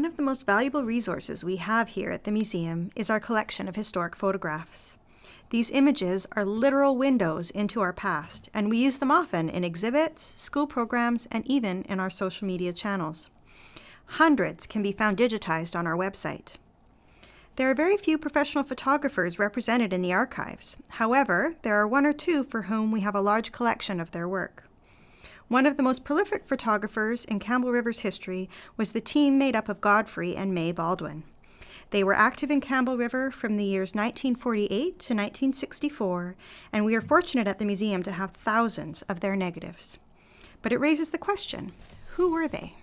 One of the most valuable resources we have here at the museum is our collection of historic photographs. These images are literal windows into our past, and we use them often in exhibits, school programs, and even in our social media channels. Hundreds can be found digitized on our website. There are very few professional photographers represented in the archives. However, there are one or two for whom we have a large collection of their work. One of the most prolific photographers in Campbell River's history was the team made up of Godfrey and May Baldwin. They were active in Campbell River from the years 1948 to 1964, and we are fortunate at the museum to have thousands of their negatives. But it raises the question, who were they?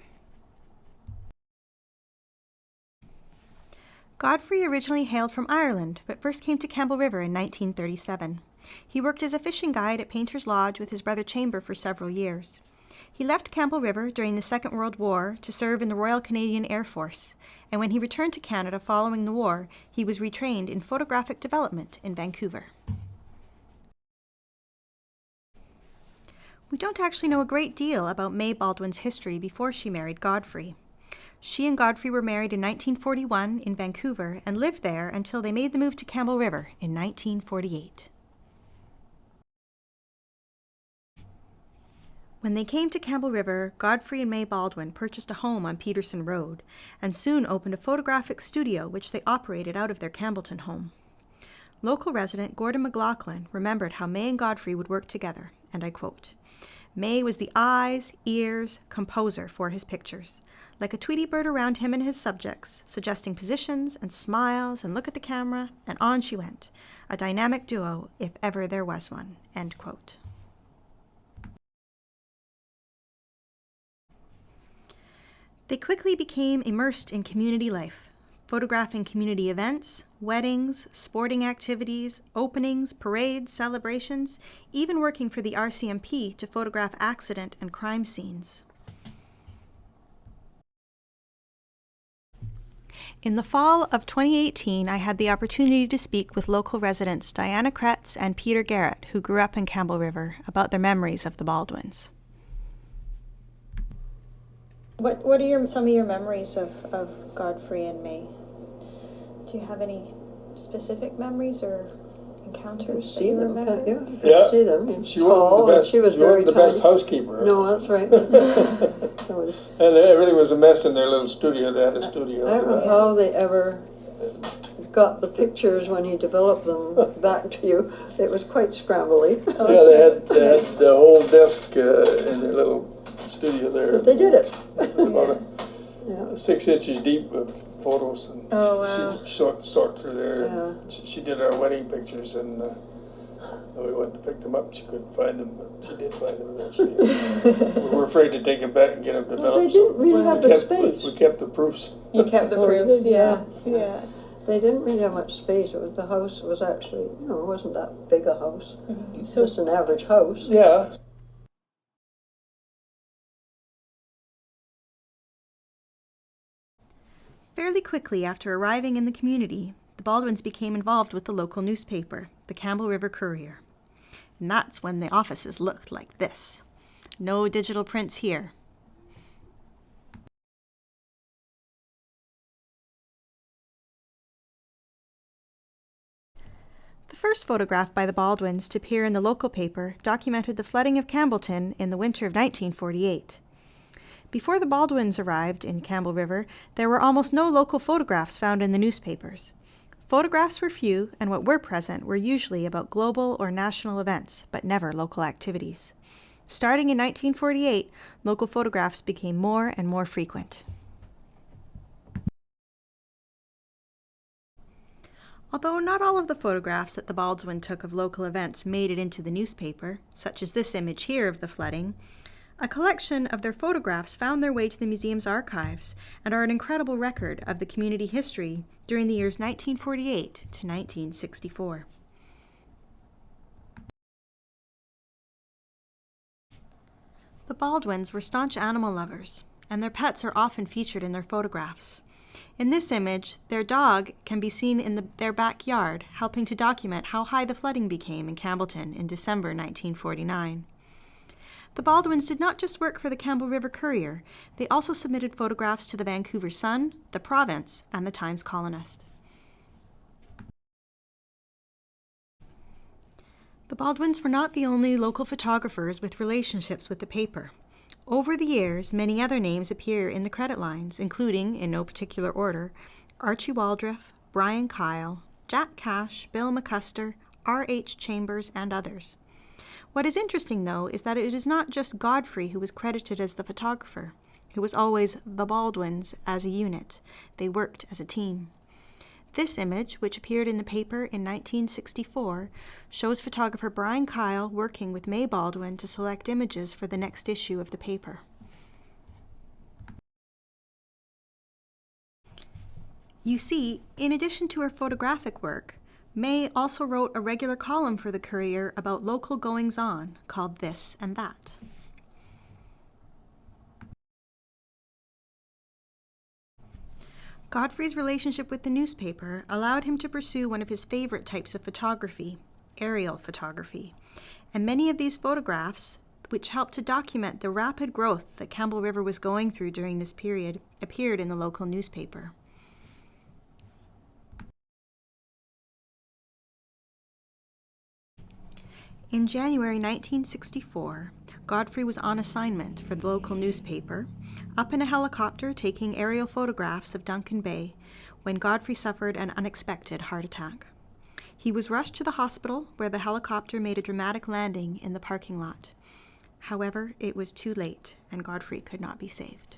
Godfrey originally hailed from Ireland, but first came to Campbell River in 1937. He worked as a fishing guide at Painter's Lodge with his brother Chamber for several years. He left Campbell River during the Second World War to serve in the Royal Canadian Air Force, and when he returned to Canada following the war, he was retrained in photographic development in Vancouver. We don't actually know a great deal about May Baldwin's history before she married Godfrey. She and Godfrey were married in 1941 in Vancouver and lived there until they made the move to Campbell River in 1948. When they came to Campbell River, Godfrey and May Baldwin purchased a home on Peterson Road and soon opened a photographic studio which they operated out of their Campbellton home. Local resident Gordon McLaughlin remembered how May and Godfrey would work together, and I quote, "May was the eyes, ears, composer for his pictures, like a Tweety bird around him and his subjects, suggesting positions and smiles and look at the camera, and on she went, a dynamic duo if ever there was one," end quote. They quickly became immersed in community life, photographing community events, weddings, sporting activities, openings, parades, celebrations, even working for the RCMP to photograph accident and crime scenes. In the fall of 2018, I had the opportunity to speak with local residents Diana Kretz and Peter Garrett, who grew up in Campbell River, about their memories of the Baldwins. What are some of your memories of Godfrey and May? Do you have any specific memories or encounters that you remember? Yeah. See them. She wasn't the best. She was very the best housekeeper. No, that's right. And it really was a mess in their little studio. They had a studio. I don't know how they ever got the pictures when he developed them back to you. It was quite scrambly. Yeah, they had the whole desk in their little studio there. But they did it. About 6 inches deep with photos, and she sort through there. Yeah. She did our wedding pictures, and we went to pick them up. She couldn't find them, but she did find them eventually. We were afraid to take them back and get them developed. Well, they didn't really have the space. We kept the proofs. You kept the proofs, yeah. They didn't really have much space. The house was actually, it wasn't that big a house. Mm-hmm. So, just an average house. Yeah. Fairly quickly after arriving in the community, the Baldwins became involved with the local newspaper, the Campbell River Courier. And that's when the offices looked like this. No digital prints here. The first photograph by the Baldwins to appear in the local paper documented the flooding of Campbellton in the winter of 1948. Before the Baldwins arrived in Campbell River, there were almost no local photographs found in the newspapers. Photographs were few, and what were present were usually about global or national events, but never local activities. Starting in 1948, local photographs became more and more frequent. Although not all of the photographs that the Baldwin took of local events made it into the newspaper, such as this image here of the flooding, a collection of their photographs found their way to the museum's archives and are an incredible record of the community history during the years 1948 to 1964. The Baldwins were staunch animal lovers, and their pets are often featured in their photographs. In this image, their dog can be seen in their backyard, helping to document how high the flooding became in Campbellton in December 1949. The Baldwins did not just work for the Campbell River Courier, they also submitted photographs to the Vancouver Sun, the Province, and the Times Colonist. The Baldwins were not the only local photographers with relationships with the paper. Over the years, many other names appear in the credit lines, including, in no particular order, Archie Waldriff, Brian Kyle, Jack Cash, Bill McCusker, R.H. Chambers, and others. What is interesting, though, is that it is not just Godfrey who was credited as the photographer. It was always the Baldwins as a unit. They worked as a team. This image, which appeared in the paper in 1964, shows photographer Brian Kyle working with May Baldwin to select images for the next issue of the paper. You see, in addition to her photographic work, May also wrote a regular column for the Courier about local goings-on called This and That. Godfrey's relationship with the newspaper allowed him to pursue one of his favorite types of photography, aerial photography, and many of these photographs, which helped to document the rapid growth that Campbell River was going through during this period, appeared in the local newspaper. In January 1964, Godfrey was on assignment for the local newspaper, up in a helicopter taking aerial photographs of Duncan Bay, when Godfrey suffered an unexpected heart attack. He was rushed to the hospital, where the helicopter made a dramatic landing in the parking lot. However, it was too late, and Godfrey could not be saved.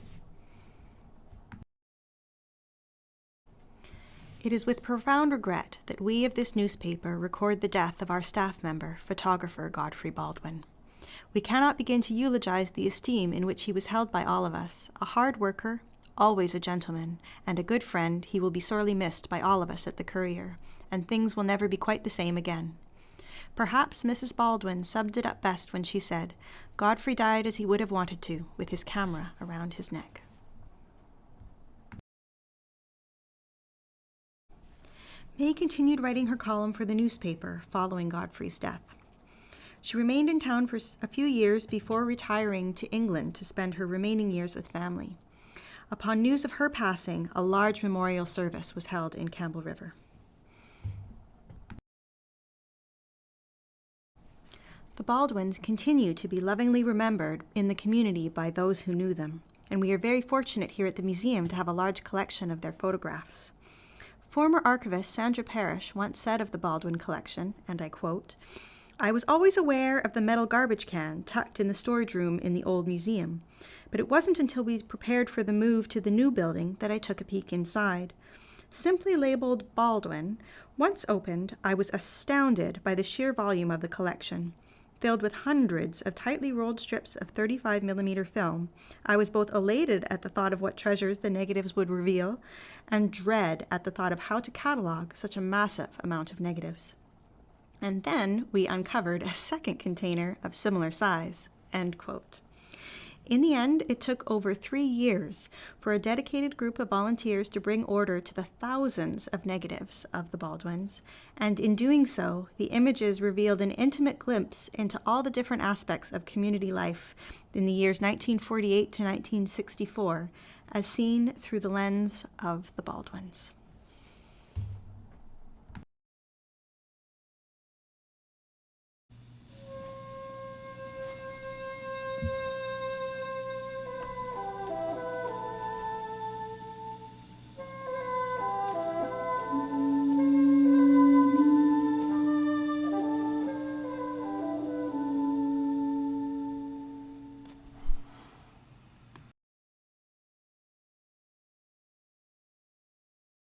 It is with profound regret that we of this newspaper record the death of our staff member, photographer Godfrey Baldwin. We cannot begin to eulogize the esteem in which he was held by all of us. A hard worker, always a gentleman, and a good friend, he will be sorely missed by all of us at the Courier, and things will never be quite the same again. Perhaps Mrs. Baldwin summed it up best when she said, "Godfrey died as he would have wanted to, with his camera around his neck." May continued writing her column for the newspaper following Godfrey's death. She remained in town for a few years before retiring to England to spend her remaining years with family. Upon news of her passing, a large memorial service was held in Campbell River. The Baldwins continue to be lovingly remembered in the community by those who knew them, and we are very fortunate here at the museum to have a large collection of their photographs. Former archivist Sandra Parrish once said of the Baldwin collection, and I quote, "I was always aware of the metal garbage can tucked in the storage room in the old museum, but it wasn't until we prepared for the move to the new building that I took a peek inside. Simply labeled Baldwin, once opened, I was astounded by the sheer volume of the collection. Filled with hundreds of tightly rolled strips of 35mm film, I was both elated at the thought of what treasures the negatives would reveal, and dread at the thought of how to catalog such a massive amount of negatives. And then we uncovered a second container of similar size." End quote. In the end, it took over 3 years for a dedicated group of volunteers to bring order to the thousands of negatives of the Baldwins, and in doing so, the images revealed an intimate glimpse into all the different aspects of community life in the years 1948 to 1964, as seen through the lens of the Baldwins.